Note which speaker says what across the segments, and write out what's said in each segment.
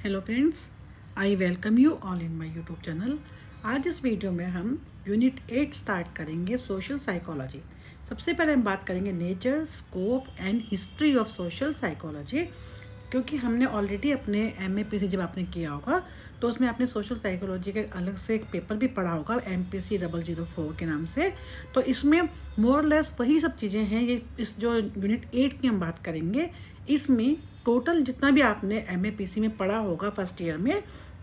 Speaker 1: Hello friends, I welcome you all in my YouTube channel. आज इस video में हम यूनिट 8 स्टार्ट करेंगे, सोशल साइकोलॉजी। सबसे पहले हम बात करेंगे nature, scope and history of social psychology, क्योंकि हमने ऑलरेडी अपने MAPC जब आपने किया होगा तो उसमें आपने सोशल साइकोलॉजी का अलग से एक पेपर भी पढ़ा होगा MPC 004 के नाम से। तो इसमें मोर लेस वही सब चीज़ें हैं। ये इस जो यूनिट 8 की हम बात करेंगे, इसमें टोटल जितना भी आपने MAPC में पढ़ा होगा फर्स्ट ईयर में,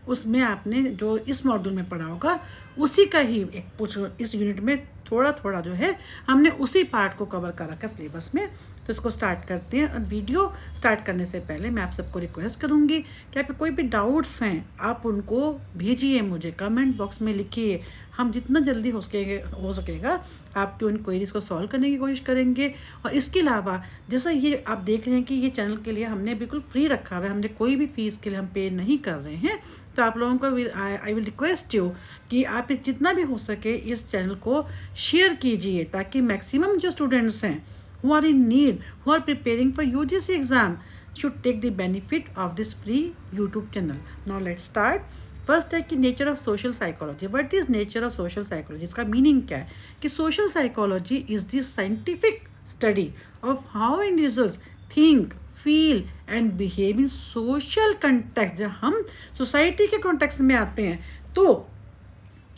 Speaker 1: उसमें आपने जो इस मॉड्यूल में पढ़ा होगा उसी का ही एक कुछ इस यूनिट में थोड़ा थोड़ा जो है हमने उसी पार्ट को कवर कर रखा सिलेबस में। तो इसको स्टार्ट करते हैं। और वीडियो स्टार्ट करने से पहले मैं आप सबको रिक्वेस्ट करूंगी कि आपके कोई भी डाउट्स हैं आप उनको भेजिए, मुझे कमेंट बॉक्स में लिखिए। हम जितना जल्दी हो सकेगा आपकी उन क्वेरीज को सॉल्व करने की कोशिश करेंगे। और इसके अलावा जैसा ये आप देख रहे हैं कि ये चैनल के लिए हमने बिल्कुल फ्री रखा हुआ है, हमने कोई भी फीस के लिए हम पे नहीं कर रहे हैं। तो आप लोगों को आई विल रिक्वेस्ट यू कि आप जितना भी हो सके इस चैनल को शेयर कीजिए, ताकि मैक्सिमम जो स्टूडेंट्स हैं who are in need, who are preparing for UGC exam should take the benefit of this free YouTube channel. Now let's start. First है कि nature of social psychology. What is nature of social psychology? इसका meaning क्या है कि social psychology is the scientific study of how individuals think, feel and behave in social context. जब हम society के context में आते हैं तो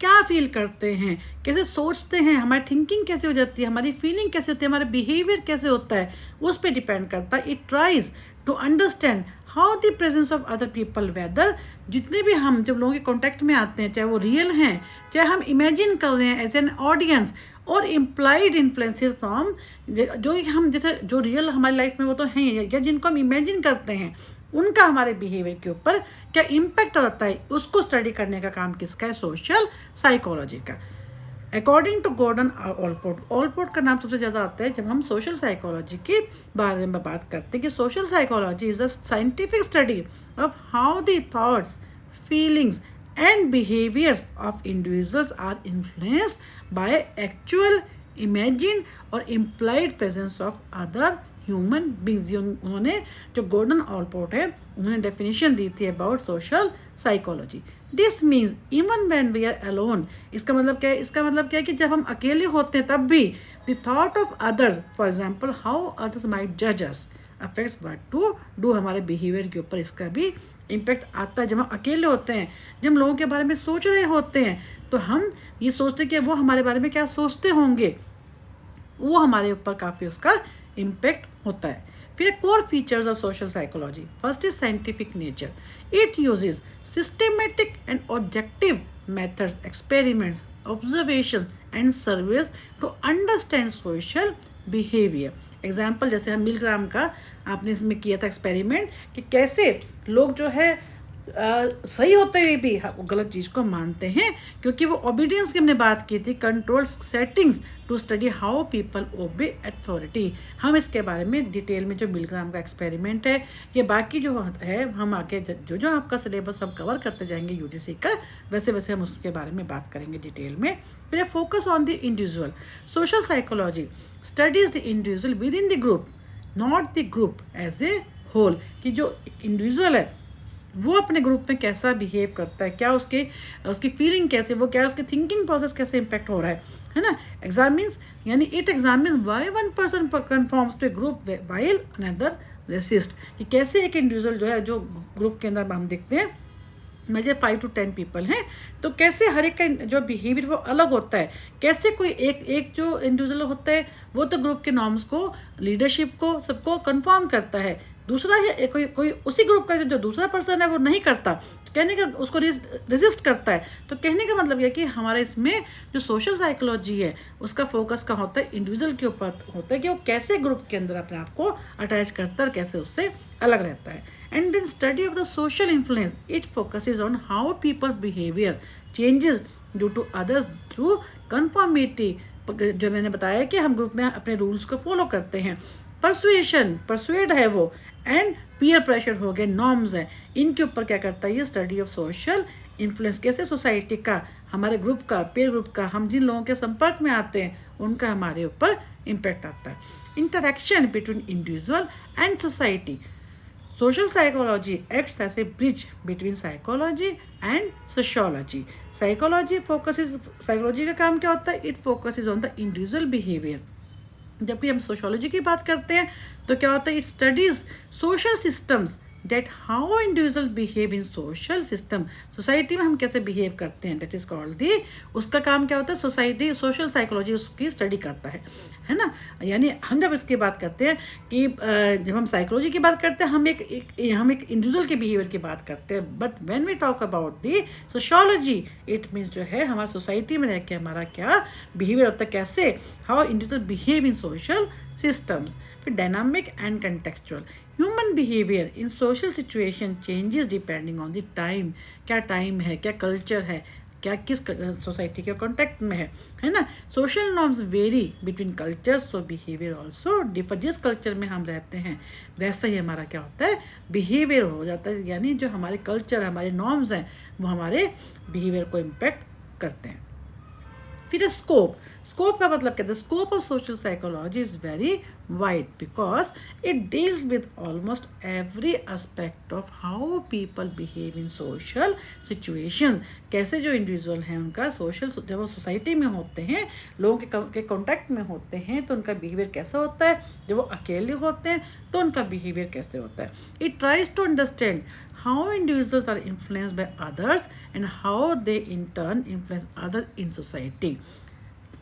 Speaker 1: क्या फील करते हैं, कैसे सोचते हैं, हमारी थिंकिंग कैसे हो जाती है, हमारी फीलिंग कैसे होती है, हमारा बिहेवियर कैसे होता है, उस पर डिपेंड करता है। It tries to understand how the presence of other people, whether जितने भी हम जब लोगों के कॉन्टैक्ट में आते हैं, चाहे वो रियल हैं, चाहे हम इमेजिन कर रहे हैं एज एन ऑडियंस, और इम्प्लाइड इन्फ्लुएंसेस फ्रॉम जो हम जैसे जो रियल हमारी लाइफ में वो तो हैं, या जिनको हम इमेजिन करते हैं उनका हमारे बिहेवियर के ऊपर क्या इम्पैक्ट होता है, उसको स्टडी करने का काम किसका है? सोशल साइकोलॉजी का। अकॉर्डिंग टू गॉर्डन ऑलपोर्ट का नाम सबसे ज़्यादा आता है जब हम सोशल साइकोलॉजी के बारे में बात करते हैं कि social psychology is a scientific study of how the thoughts, feelings and behaviours of individuals are influenced by actual, imagine or implied presence of other human beings. उन्होंने जो गॉर्डन ऑलपोर्ट है उन्होंने डेफिनेशन दी थी about social psychology. This means even when we are alone. इसका मतलब क्या है? इसका मतलब क्या है कि जब हम अकेले होते हैं तब भी the thought of others, for example how others might जज अस, अफेक्ट्स व्हाट टू डू, हमारे बिहेवियर के ऊपर इसका भी इम्पैक्ट आता है। जब हम अकेले होते हैं, जब हम लोगों के बारे में सोच रहे होते हैं, तो हम ये सोचते हैं कि वो हमारे बारे में क्या सोचते होंगे, वो हमारे ऊपर काफ़ी उसका इम्पैक्ट होता है। फिर core features of social psychology. First is scientific nature. It uses systematic and objective methods, experiments, observation and surveys to understand social behaviour. Example जैसे हम मिलग्राम का आपने इसमें किया था एक्सपेरिमेंट कि कैसे लोग जो है सही होते हुए भी वो गलत चीज़ को मानते हैं, क्योंकि वो ओबीडियंस की हमने बात की थी, control settings to study how people obey authority. हम इसके बारे में डिटेल में जो मिलग्राम का एक्सपेरिमेंट है, ये बाकी जो है हम आगे जो आपका सिलेबस हम कवर करते जाएंगे UGC का, वैसे वैसे हम उसके बारे में बात करेंगे डिटेल में। फिर focus on the individual. Social psychology studies the individual within the group, not the group as a whole. कि जो इंडिविजुअल है वो अपने ग्रुप में कैसा बिहेव करता है, क्या उसकी फीलिंग कैसे, वो क्या उसकी थिंकिंग प्रोसेस कैसे इम्पैक्ट हो रहा है ना। एग्जामिन्स यानी it examines why one person conforms to a group while another resist. कि कैसे एक इंडिविजुअल जो है, जो ग्रुप के अंदर हम देखते हैं मेजर 5 to 10 पीपल हैं, तो कैसे हर एक का जो बिहेवियर वो अलग होता है। कैसे कोई एक जो इंडिविजुअल होता है वो तो ग्रुप के नॉर्म्स को, लीडरशिप को, सबको कंफर्म करता है, दूसरा है कोई उसी ग्रुप का जो दूसरा पर्सन है वो नहीं करता, तो कहने का उसको रेजिस्ट करता है। तो कहने का मतलब यह कि हमारे इसमें जो सोशल साइकोलॉजी है उसका फोकस का होता है इंडिविजुअल के ऊपर होता है कि वो कैसे ग्रुप के अंदर अपने आप को अटैच करता है और कैसे उससे अलग रहता है। And then study of the social influence, it focuses on how people's behaviour changes due to others through conformity. जो मैंने बताया कि हम ग्रुप में अपने रूल्स को फॉलो करते हैं। परसुएड है वो, एंड पीयर प्रेशर हो गए, नॉर्म्स हैं, इनके ऊपर क्या करता है ये स्टडी ऑफ सोशल इन्फ्लुएंस। कैसे सोसाइटी का, हमारे ग्रुप का, पेयर ग्रुप का, हम जिन लोगों के संपर्क में आते हैं उनका हमारे ऊपर इम्पैक्ट आता है। Interaction between individual and society. Social psychology acts as a bridge between psychology and sociology. Psychology का काम क्या होता है? It focuses on the individual behaviour. जबकि हम सोशियोलॉजी की बात करते हैं तो क्या होता है? It studies social systems that how individual behave in social system. Society में हम कैसे बिहेव करते हैं, डेट इज कॉल्ड दी, उसका काम क्या होता है? सोसाइटी सोशल साइकोलॉजी उसकी स्टडी करता है ना। यानी हम जब इसकी बात करते हैं कि जब हम साइकोलॉजी की बात करते हैं हम एक इंडिविजुअल के बिहेवियर की बात करते हैं, but when we talk about the sociology it means जो है हमारी सोसाइटी में रह के हमारा क्या बिहेवियर होता है, कैसे how individual behave in social systems. फिर dynamic and contextual. Human behaviour in social situation changes depending on the time. क्या टाइम है, क्या कल्चर है, क्या किस सोसाइटी के कॉन्टेक्ट में है ना। Social norms vary between cultures, so behaviour also differ. जिस कल्चर में हम रहते हैं वैसा ही हमारा क्या होता है? बिहेवियर हो जाता है। यानी जो हमारे कल्चर हमारे नॉर्म्स हैं वो हमारे बिहेवियर को इम्पेक्ट करते हैं। फिर स्कोप का मतलब क्या है? Scope of social psychology is very wide because it deals with almost every aspect of how people behave in social situations. कैसे जो इंडिविजुअल हैं उनका सोशल, जब वो सोसाइटी में होते हैं लोगों के कॉन्टैक्ट में होते हैं तो उनका बिहेवियर कैसा होता है, जब वो अकेले होते हैं तो उनका बिहेवियर कैसे होता है। It tries to understand how individuals are influenced by others and how they in turn influence others in society।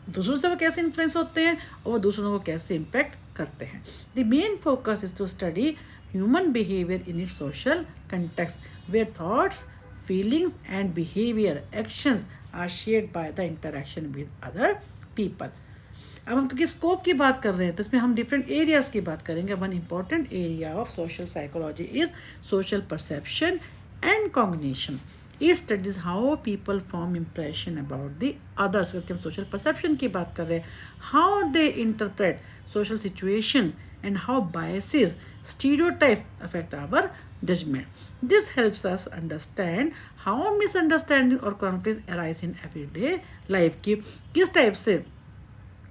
Speaker 1: दूसरों से वो कैसे इन्फ्लुएंस होते हैं और वो दूसरों को कैसे इम्पैक्ट करते हैं। The main focus is to study human behaviour in its social context where thoughts feelings and behaviour actions are shared by the interaction with other people. अब हम क्योंकि स्कोप की बात कर रहे हैं तो इसमें हम डिफरेंट एरियाज़ की बात करेंगे। One important area of social psychology is social perception and cognition. It studies how people form impression about the others. क्योंकि हम सोशल परसेप्शन की बात कर रहे हैं, how they interpret social situation and how biases stereotypes affect our judgement. This helps us understand how misunderstanding और conflict arise in everyday life. की किस टाइप से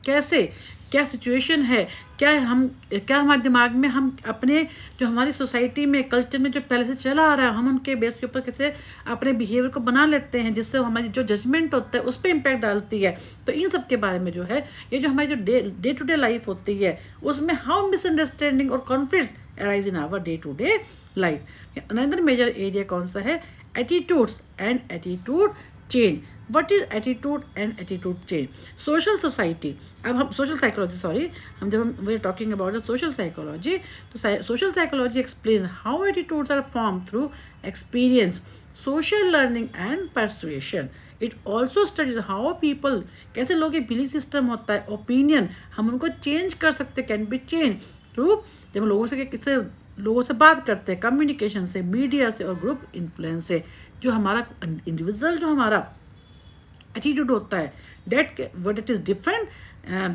Speaker 1: कैसे क्या सिचुएशन है, क्या हमारे दिमाग में हम अपने जो हमारी सोसाइटी में कल्चर में जो पहले से चला आ रहा है हम उनके बेस के ऊपर कैसे अपने बिहेवियर को बना लेते हैं जिससे हमारी जो जजमेंट होता है उस पर इम्पैक्ट डालती है। तो इन सब के बारे में जो है ये जो हमारी जो डे टू डे लाइफ होती है उसमें हाउ मिसअंडरस्टैंडिंग और conflict arise in our day to day life. Another major area कौन सा है? Attitudes and attitude change. What is attitude and attitude change? Social society, अब हम सोशल साइकोलॉजी सॉरी हम जब हम we are talking about the social psychology तो social psychology explain how attitudes are form through experience social learning and persuasion. It also studies how people कैसे लोगों के belief system होता है, ओपिनियन हम उनको चेंज कर सकते, कैन बी चेंज थ्रू जब हम लोगों से बात करते हैं, कम्युनिकेशन से, मीडिया से और ग्रुप इन्फ्लुएंस से। जो हमारा इंडिविजुअल जो हमारा एटीट्यूड होता है that what it is different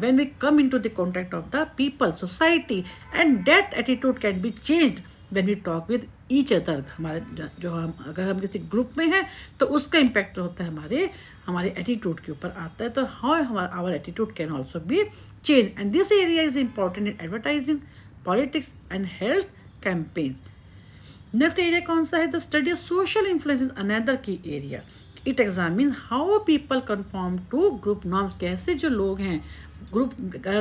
Speaker 1: when we come into the contact of the people society and that attitude can be changed when we talk with each other। हमारे जो हम अगर हम किसी ग्रुप में हैं तो उसका इम्पैक्ट होता है हमारे एटीट्यूड के ऊपर आता है। तो हाउ हमारा our attitude can also be change and this area is important in advertising, politics and health campaigns. Next area कौन सा है? The study of social influence is another key area. It examine how people conform to group norms. कैसे जो लोग हैं group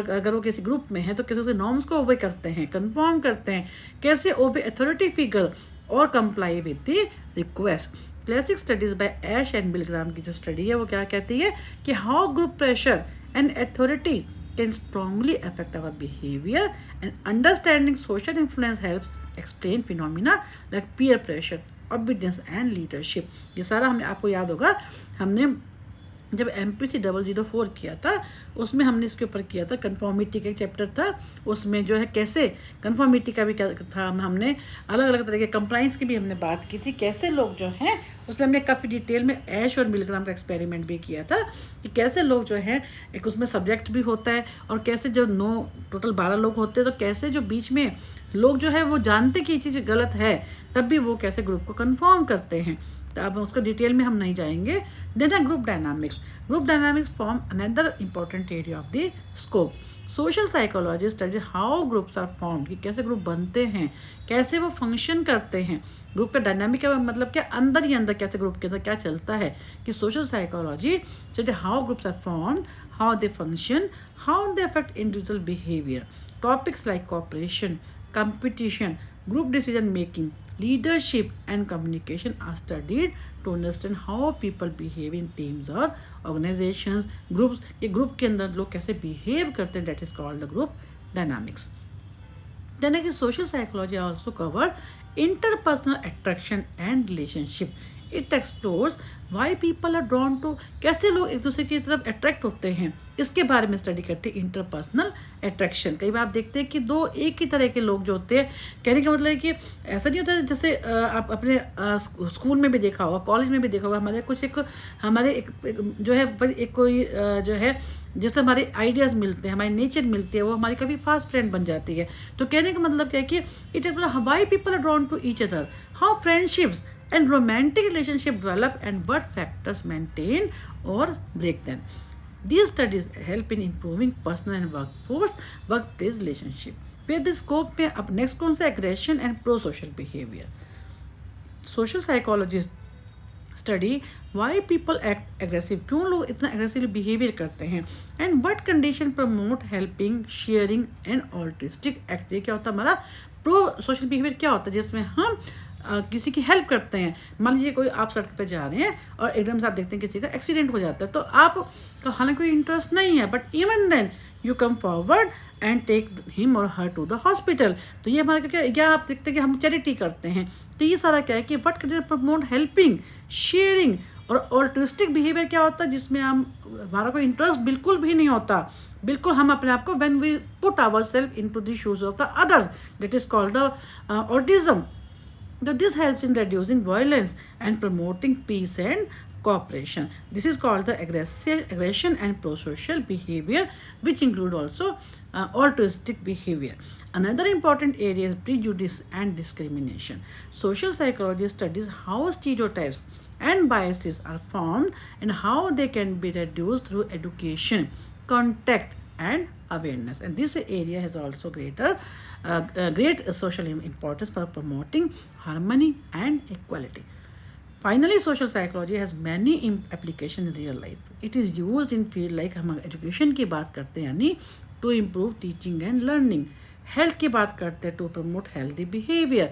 Speaker 1: अगर वो किसी ग्रुप में है तो कैसे उसे नॉर्म्स को ओबे करते हैं, कन्फॉर्म करते हैं, कैसे ओबे अथॉरिटी फिगर और comply with the request. Classic studies by Asch and Milgram की जो स्टडी है वो क्या कहती है कि how group pressure and authority can strongly affect our behaviour and understanding social influence helps explain phenomena like peer pressure, obedience and leadership. ये सारा हमें आपको याद होगा हमने जब MPC 004 किया था उसमें हमने इसके ऊपर किया था, कन्फॉर्मिटी का एक चैप्टर था उसमें जो है कैसे कन्फॉर्मिटी का भी क्या था, हमने अलग अलग तरह के कंप्लाइंस की भी हमने बात की थी, कैसे लोग जो हैं उसमें हमने काफ़ी डिटेल में ऐश और मिलग्राम का एक्सपेरिमेंट भी किया था कि कैसे लोग जो हैं एक उसमें सब्जेक्ट भी होता है और कैसे जो टोटल 12 लोग होते हैं तो कैसे जो बीच में लोग जो है वो जानते कि ये चीज़ गलत है, तब भी वो कैसे ग्रुप को कन्फर्म करते हैं। तो अब उसको डिटेल में हम नहीं जाएंगे। देन है group dynamics form another important area of the scope. Social psychology study how groups are form, कि कैसे ग्रुप बनते हैं, कैसे वो फंक्शन करते हैं। ग्रुप का डायनामिक का मतलब क्या, अंदर ही अंदर कैसे ग्रुप के अंदर क्या चलता है। कि social psychology study how groups are form, how they function, how they affect individual behaviour. Topics like cooperation, competition, group decision making, leadership and communication are studied to understand how people behave in teams or organizations, groups। ये group के अंदर लोग कैसे behave करते हैं, that is called the group dynamics। Then again, social psychology also cover interpersonal attraction and relationship। It explores why people are drawn to, कैसे लोग एक दूसरे की तरफ अट्रैक्ट होते हैं, इसके बारे में स्टडी करते हैं। इंटरपर्सनल अट्रैक्शन, कई बार आप देखते हैं कि दो एक ही तरह के लोग जो होते हैं, कहने का मतलब है कि ऐसा नहीं होता जैसे आप अपने स्कूल में भी देखा होगा, कॉलेज में भी देखा होगा, हमारे एक जो है एक कोई जो है जैसे हमारे आइडियाज़ मिलते हैं, हमारी नेचर मिलती है, वो हमारी कभी फास्ट फ्रेंड बन जाती है। तो कहने का मतलब क्या है कि it is why people are drawn to each other, how friendships and romantic relationship develop, and what factors maintain or break them. These studies help in improving personal and workplace relationship. फिर the scope में अब next कौन सा, aggression and pro-social behavior. Social psychologists study why people act aggressive, क्यों लोग इतना aggressive behavior करते हैं, and what condition promote helping, sharing and altruistic act। ये क्या होता है हमारा प्रो सोशल बिहेवियर, क्या होता है जिसमें हम किसी की हेल्प करते हैं। मान लीजिए कोई आप सड़क पे जा रहे हैं और एकदम से आप देखते हैं किसी का एक्सीडेंट हो जाता है, तो आप का हालांकि कोई इंटरेस्ट नहीं है, but even then you come forward and take him or her to the hospital. तो ये हमारा क्या, या आप देखते हैं कि हम चैरिटी करते हैं। तो ये सारा क्या है कि what can promote helping, sharing और ऑल्ट्रिस्टिक बिहेवियर क्या होता है, जिसमें हमारा कोई इंटरेस्ट बिल्कुल भी नहीं होता, बिल्कुल हम अपने आप को when we put our self into the shoes of the others, that is called the autism. So this helps in reducing violence and promoting peace and cooperation. This is called the aggression and prosocial behavior, which include also altruistic behavior. Another important area is prejudice and discrimination. Social psychology studies how stereotypes and biases are formed and how they can be reduced through education, contact and awareness. And this area has also great social importance for promoting harmony and equality. Finally, social psychology has many applications in real life. It is used in field like हम education की बात करते हैं यानी to improve teaching and learning, health की बात करते हैं to promote healthy behavior,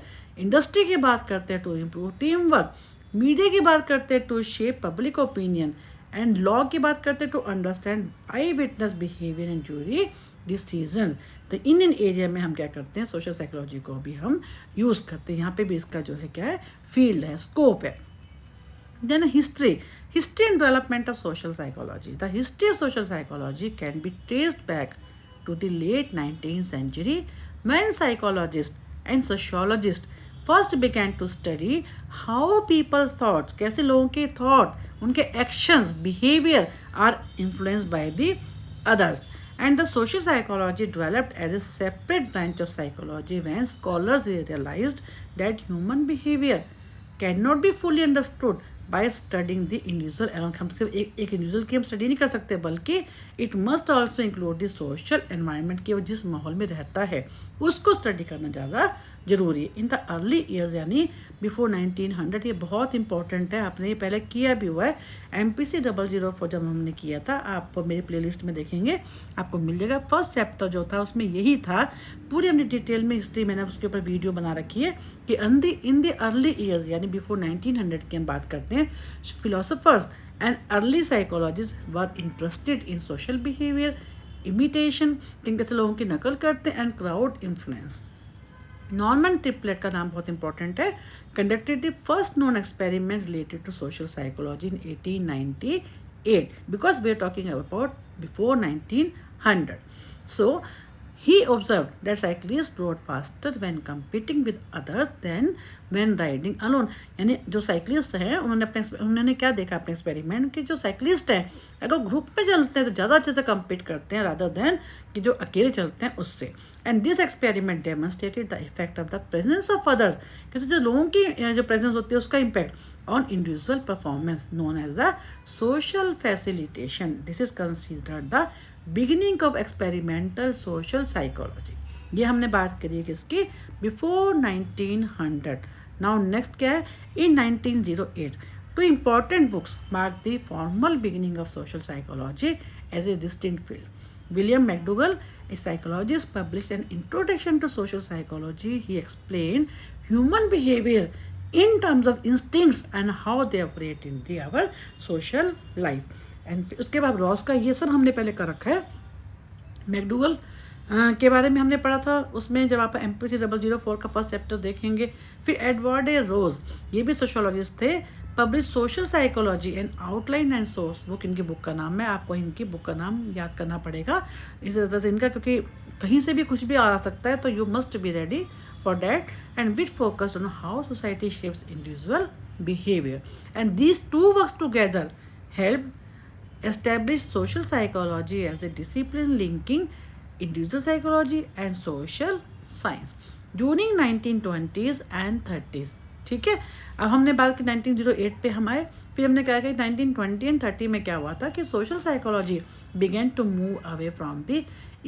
Speaker 1: industry की बात करते हैं to improve teamwork, media की बात करते हैं to shape public opinion, and law की बात करते हैं to understand eye witness behaviour and jury decision. तो इन एरिया में हम क्या करते हैं, सोशल साइकोलॉजी को भी हम यूज़ करते हैं। यहाँ पे भी इसका जो है क्या है, फील्ड है, स्कोप है। Then history and development of social psychology. The history of social psychology can be traced back to the late 19th century when psychologists and sociologists first began to study how people's thoughts, कैसे लोगों के thought, उनके actions, behavior are influenced by the others. And the social psychology developed as a separate branch of psychology when scholars realized that human behavior cannot be fully understood by studying the individual alone। हम सिर्फ एक individual की हम study नहीं कर सकते, बल्कि it must also include the social environment की, वो जिस माहौल में रहता है उसको स्टडी करना ज़्यादा जरूरी है। इन द अर्ली ईयर्स यानी बिफोर 1900, ये बहुत इंपॉर्टेंट है, आपने ये पहले किया भी हुआ है। MPC 004 जब हमने किया था, आप मेरे प्लेलिस्ट में देखेंगे आपको मिल जाएगा। फर्स्ट चैप्टर जो था उसमें यही था, पूरी हमने डिटेल में हिस्ट्री मैंने उसके ऊपर वीडियो बना रखी है कि इन द अर्ली ईयर्स यानी बिफोर 1900 की हम बात करते हैं। Philosophers and early psychologists were interested in social behavior, imitation, कैसे लोगों की नकल करते हैं, and crowd influence। Norman Triplett का नाम बहुत इंपॉर्टेंट है, conducted the first known experiment related to social psychology in 1898, because we are talking about before 1900। So He observed that cyclists rode faster when competing with others than when riding alone. यानी जो cyclist हैं उन्होंने क्या देखा अपने experiment कि जो cyclist हैं अगर ग्रुप में चलते हैं तो ज़्यादा अच्छे से compete करते हैं रादर देन कि जो अकेले चलते हैं उससे. And this experiment demonstrated the effect of the presence of others, क्योंकि जो लोगों की जो प्रेजेंस होती है उसका impact on individual performance known as the social facilitation. This is considered the beginning of experimental social psychology. ये हमने बात करी है किसकी, बिफोर 1900. नाउ नेक्स्ट क्या है, in 1908 two important books mark the formal beginning of social psychology as a distinct field. William McDougall, a psychologist, published an introduction to social psychology. He explained human behavior in terms of instincts and how they operate in our social life. And उसके बाद Ross का ये सब हमने पहले कर रखा है. मैकडूगल के बारे में हमने पढ़ा था, उसमें जब आप MPC 004 का फर्स्ट चैप्टर देखेंगे. फिर एडवर्ड ए रोज, ये भी सोशोलॉजिस्ट थे, publish social psychology and outline and source book. इनकी बुक का नाम है, आपको इनकी बुक का नाम याद करना पड़ेगा इस तरह से इनका, क्योंकि कहीं से भी कुछ भी आ सकता है, तो you must be ready for that. And which focused on how society shapes individual behaviour. And these two works together help establish social psychology as a discipline linking individual psychology and social science during 1920s and 30s. ठीक है, अब हमने बात की 1908 पे हम आए. फिर हमने कहा कि 1920 एंड 30 में क्या हुआ था कि social psychology began to move away from the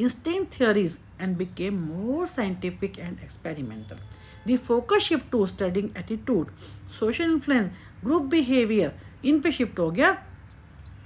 Speaker 1: instinct theories and became more scientific and experimental. The focus shift to studying attitude, social influence, group behavior, इन पे शिफ्ट हो गया.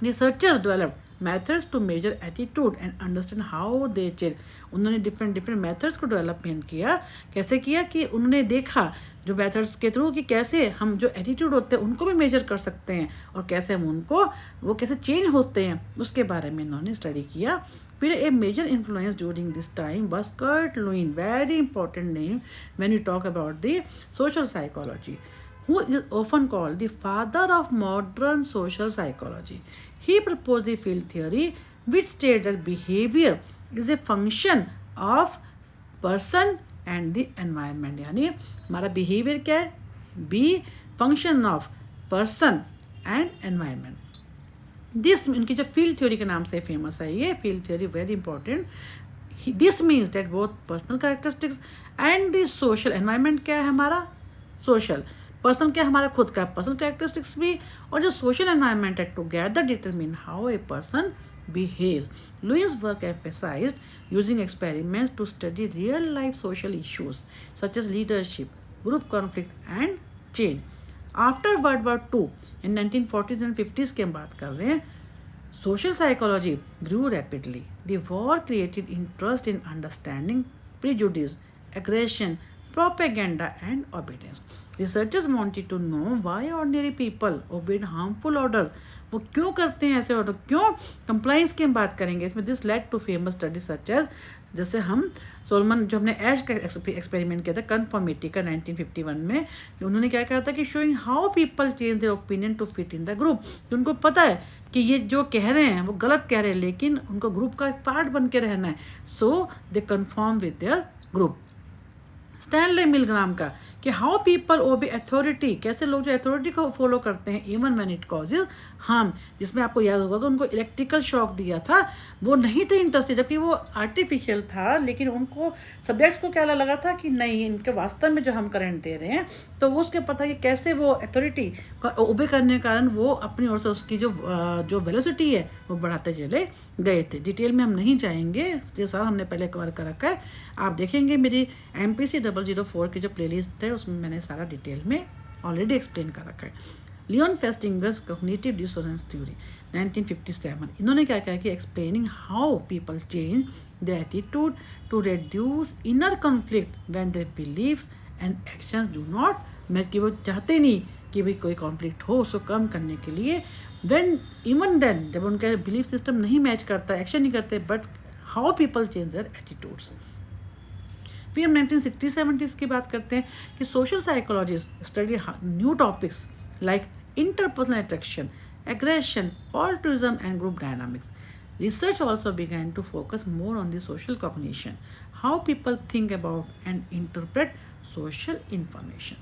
Speaker 1: Researchers developed methods to measure attitude and understand how they change. उन्होंने different methods को development किया. कैसे किया कि उन्होंने देखा जो मेथड्स के थ्रू कि कैसे हम जो एटीट्यूड होते हैं उनको भी मेजर कर सकते हैं और कैसे हम उनको वो कैसे चेंज होते हैं उसके बारे में इन्होंने स्टडी किया. फिर a major influence during this time was Kurt Lewin, very important name when you talk about the social psychology, who is often called the father of modern social psychology. He proposed the field theory which states that behavior is a function of person and the environment. यानी हमारा behavior क्या है, be function of person and environment. This इनकी जो field theory के नाम से famous है, ये field theory very important. This means that both personal characteristics and the social environment क्या है हमारा social, पर्सन क्या हमारा खुद का पर्सनल कैरेक्टरिस्टिक्स भी और जो सोशल एनवायरनमेंट है together determine how a person behaves. Lewis work emphasized using experiments to study real life social issues such as leadership, group conflict and change. After World War II in 1940s and 50s की हम बात कर रहे हैं, social psychology grew rapidly. The war created interest in understanding prejudice, aggression, propaganda and obedience. Researchers wanted to know why ordinary people obeyed harmful orders. वो क्यों करते हैं ऐसे ऑर्डर, क्यों कंप्लाइंस की हम बात करेंगे इसमें. This led to famous study such as, जैसे हम सोलमन जो हमने एश का एक्सपेरिमेंट किया था कन्फर्मिटी का 1951 में, उन्होंने क्या कहा था कि showing how people change their opinion to fit in the group. उनको पता है कि ये जो कह रहे हैं वो गलत कह रहे हैं लेकिन उनको ग्रुप का एक पार्ट बन के रहना है, so they conform with their group. Stanley Milgram का कि हाउ पीपल ओबे अथॉरिटी, कैसे लोग जो अथॉरिटी को फॉलो करते हैं even when it causes harm. जिसमें आपको याद होगा कि उनको इलेक्ट्रिकल शॉक दिया था, वो नहीं थे इंटरेस्टेड जबकि वो आर्टिफिशियल था, लेकिन उनको सब्जेक्ट्स को क्या लगा था कि नहीं इनके वास्तव में जो हम करंट दे रहे हैं, तो वो उसके पता कि कैसे वो अथॉरिटी का ओबे करने के कारण वो अपनी ओर से उसकी जो वेलोसिटी है वो बढ़ाते चले गए थे. डिटेल में हम नहीं जाएंगे, ये सारा हमने पहले कवर कर रखा है. आप देखेंगे मेरी MPC 004 की जो प्लेलिस्ट है उसमें मैंने सारा डिटेल में ऑलरेडी एक्सप्लेन कर रखा है. Leon Festinger's cognitive dissonance theory 1957, इन्होंने क्या कहा कि explaining how people change their attitude to reduce inner conflict when their beliefs and actions do not match, कि वो चाहते नहीं कि भाई कोई कॉन्फ्लिक्ट हो, उसको कम करने के लिए. व्हेन इवन देन जब उनका बिलीफ सिस्टम नहीं मैच करता, एक्शन नहीं करते, but how people change their attitudes. फिर हम 1960-70s की बात करते हैं कि social psychologist study new topics like interpersonal attraction, aggression, altruism and group dynamics. Research also began to focus more on the social cognition, how people think about and interpret social information.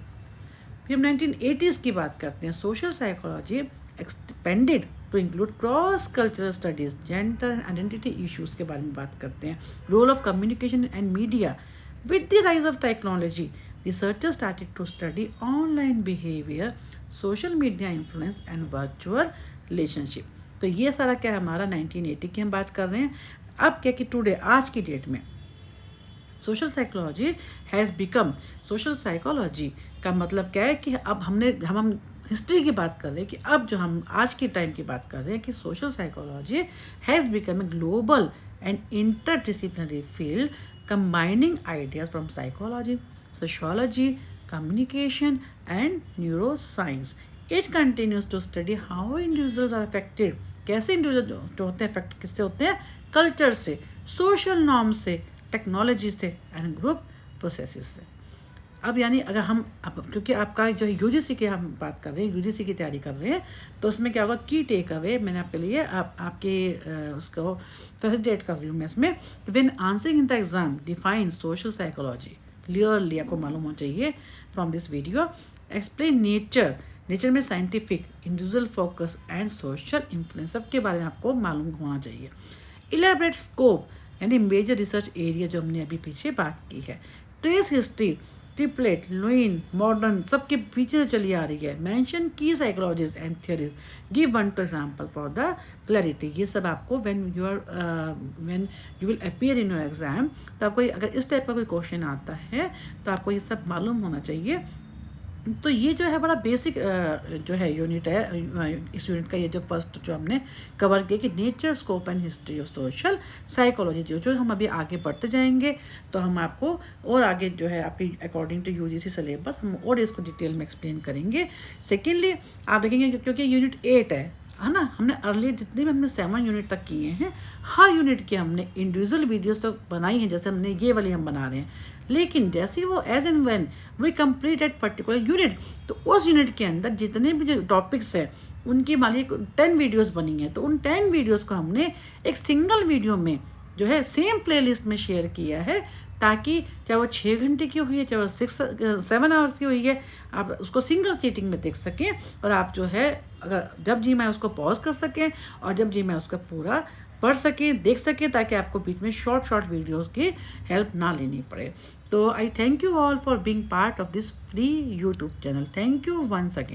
Speaker 1: फिर हम 1980s की बात करते हैं. Social psychology expanded to include cross cultural studies, gender and identity issues के बारे में बात करते हैं. Role of communication and media. With the rise of technology, researchers started to study online behaviour, social media influence and virtual relationship. तो ये सारा क्या है, हमारा 1980 की हम बात कर रहे हैं. अब क्या कि टुडे, आज की डेट में social psychology has become, social psychology का मतलब क्या है कि अब हम हिस्ट्री की बात कर रहे हैं कि अब जो हम आज के टाइम की बात कर रहे हैं कि social psychology has become a global and interdisciplinary field combining ideas from psychology, sociology, communication and neuroscience. It continues to study how individuals are affected, कैसे इंडिविजुअल जो होते हैं अफेक्ट किससे होते हैं, कल्चर से, सोशल नॉर्म से, टेक्नोलॉजी से एंड ग्रुप प्रोसेसेस से. अब यानी अगर हम क्योंकि आपका जो यूजीसी की हम बात कर रहे हैं, यूजीसी की तैयारी कर रहे हैं, तो उसमें क्या होगा, की टेक अवे मैंने आपके लिए आपके उसको फैसिलिटेट कर रही हूँ मैं इसमें. When answering in the exam define social psychology clearly, आपको मालूम होना चाहिए from this video. Explain nature, nature में scientific, individual focus and social influence, सबके बारे में आपको मालूम होना चाहिए. इलेबरेट स्कोप यानी मेजर रिसर्च एरिया जो हमने अभी पीछे बात की है. Trace history, Triplett, Lewin, modern, सबके पीछे से चली आ रही है. Mention key psychologies and theories, give one to example for the clarity. ये सब आपको when you will appear in your exam, तो आपको अगर इस टाइप का कोई क्वेश्चन आता है तो आपको ये सब मालूम होना चाहिए. तो ये जो है बड़ा बेसिक जो है यूनिट है. इस यूनिट का ये जो फर्स्ट जो हमने कवर किया कि nature, scope and history of social psychology. जो हम अभी आगे बढ़ते जाएंगे तो हम आपको और आगे जो है आपकी अकॉर्डिंग टू यूजीसी सिलेबस हम और इसको डिटेल में एक्सप्लेन करेंगे. सेकेंडली आप देखेंगे क्योंकि यूनिट 8 है ना, हमने अर्ली जितने भी हमने 7 यूनिट तक किए हैं, हर यूनिट के हमने इंडिविजुअल वीडियोस तक बनाई हैं. जैसे हमने ये वाली हम बना रहे हैं, लेकिन जैसे वो as and when we complete at particular unit, तो उस यूनिट के अंदर जितने भी जो टॉपिक्स है उनकी मान लीजिए 10 वीडियोस बनी हैं, तो उन 10 वीडियोस को हमने एक सिंगल वीडियो में जो है सेम प्लेलिस्ट में शेयर किया है, ताकि चाहे वो 6 घंटे की हुई है, चाहे वो 7 आवर्स की हुई है, आप उसको सिंगल सीटिंग में देख सकें और आप जो है अगर जब जी मैं उसको पॉज कर सकें और जब जी मैं उसका पूरा पढ़ सकें, देख सकें, ताकि आपको बीच में शॉर्ट वीडियोस की हेल्प ना लेनी पड़े. तो I thank you all for being part of this free YouTube channel. Thank you once again.